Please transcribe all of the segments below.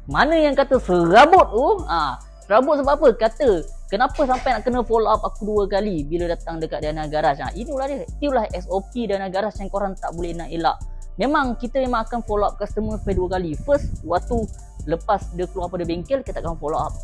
Mana yang kata serabut tu? Serabut sebab apa? Kata kenapa sampai nak kena follow up aku 2 kali bila datang dekat Dana Garage. Itulah dia. Itulah SOP Dana Garage yang korang tak boleh nak elak. Memang kita memang akan follow up customer sampai 2 kali. First, waktu lepas dia keluar pada bengkel, kita akan follow up.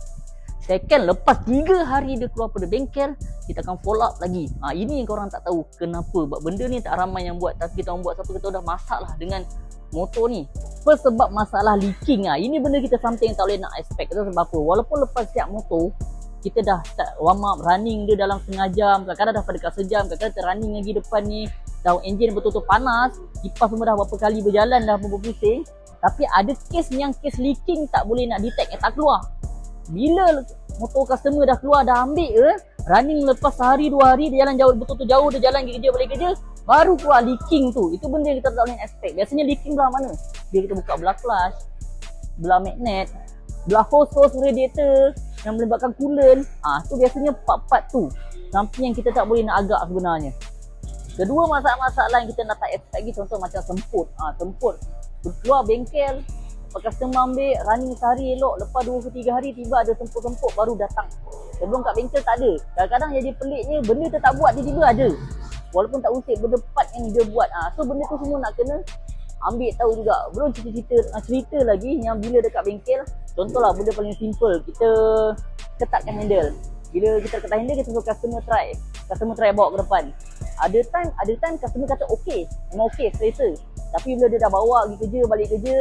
Second, lepas 3 hari dia keluar pada bengkel, kita akan follow up lagi. Ini yang korang tak tahu kenapa. Sebab benda ni tak ramai yang buat. Tapi kita orang buat siapa kita dah masalah dengan motor ni. First, sebab masalah leaking. Ini benda kita something yang tak boleh nak expect. Itu sebab apa? Walaupun lepas siap motor, kita dah start warm up, running dia dalam setengah jam. Kadang-kadang dah pada dekat sejam. Kadang-kadang running lagi depan ni. Dah enjin betul-betul panas. Kipas semua dah berapa kali berjalan, dah berpusing. Tapi ada kes yang kes leaking tak boleh nak detect, tak keluar. Bila motor customer dah keluar, dah ambil running lepas sehari 2 hari, dia jalan jauh, betul-betul jauh, dia jalan kerja balik kerja, baru keluar leaking tu. Itu benda yang kita tak boleh expect. Biasanya leaking belah mana? Bila kita buka belah clutch, belah magnet, belah hose radiator yang melibatkan coolant. Tu biasanya part-part tu something yang kita tak boleh nak agak sebenarnya. Kedua masalah-masalah yang kita nak tak expect lagi, contoh macam semput. Semput keluar bengkel, customer ambil running sehari elok, lepas 2 ke 3 hari tiba ada semput-semput baru datang. Sebelum kat bengkel tak ada. Kadang-kadang jadi peliknya benda tu tak buat, tiba-tiba ada. Walaupun tak usik benda part yang dia buat. So benda tu semua nak kena ambil tahu juga. Belum cerita lagi yang bila dekat bengkel, contohlah benda paling simple, kita ketatkan handle. Bila kita ketat handle, kita suruh customer try bawa ke depan. Ada time customer kata okey, memang okey, selesa. Tapi bila dia dah bawa pergi kerja, balik kerja,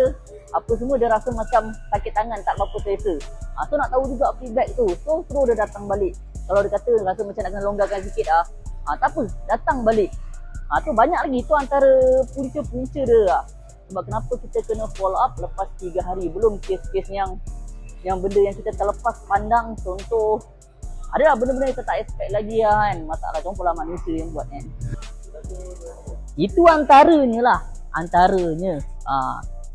apa semua dia rasa macam sakit tangan, tak berapa selesa. So nak tahu juga feedback tu. So suruh dia datang balik. Kalau dia kata rasa macam nak kena longgarkan sikit tak apa, datang balik. Tu banyak lagi, tu antara punca-punca dia Sebab kenapa kita kena follow up lepas 3 hari. Belum kes-kes yang benda yang kita terlepas pandang. Contoh, adalah benda-benda yang kita tak expect lagi kan. Masalah contohlah manusia yang buat kan. Itu antaranya.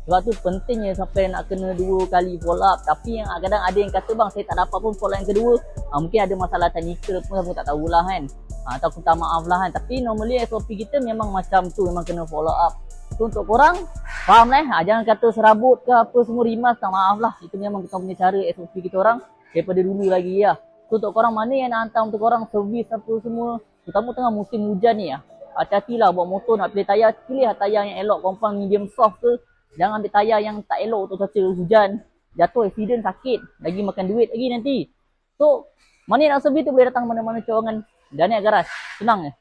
Sebab tu pentingnya sampai nak kena 2 kali follow up. Tapi yang kadang ada yang kata bang, saya tak dapat pun follow yang kedua. Mungkin ada masalah technical pun, aku tak tahulah kan. Atau aku tak maaf lah kan. Tapi normally SOP kita memang macam tu, memang kena follow up. So untuk korang faham lah. Jangan kata serabut ke apa semua rimas, tak maaf lah. Itu memang kita punya cara SOP kita orang daripada dulu lagi ya. So untuk korang mana yang nak hantar untuk korang servis apa semua, terutama tengah musim hujan ni hati-hatilah buat motor nak pilih tayar. Pilih tayar yang elok, compound medium soft ke. Jangan ambil tayar yang tak elok untuk cuaca hujan. Jatuh accident sakit, lagi makan duit lagi nanti. So mana yang nak servis tu boleh datang mana-mana cawangan Dana Garage. Senang je.